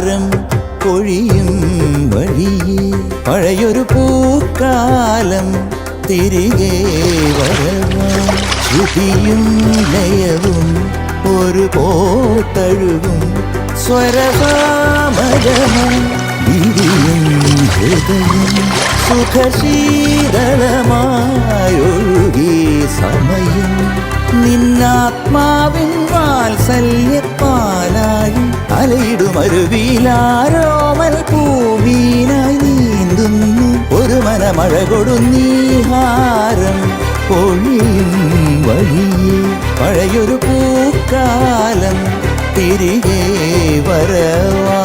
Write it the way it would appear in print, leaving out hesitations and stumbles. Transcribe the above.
നീഹാരം പൊഴിയും വഴിയേ പഴയൊരു പൂക്കാലം തിരികെ വരവാൻ ശ്രുതിയും ലയവും ഒരു പോത്തഴുകും സ്വരസാമരമം വിരിയും ഹൃദയം സുഖശീതളമായൊഴുകി സമയം നിന്നാത്മാവിൻ വാത്സല്യപ്പാലായി അലയിടുമരുവിലാരോമൽ പൂമീനായി നീന്തുന്നു ഒരു മനമഴ കൊടുന്നീഹാരം പൊഴിയും വഴിയേ പഴയൊരു പൂക്കാലം തിരികെ വരവാ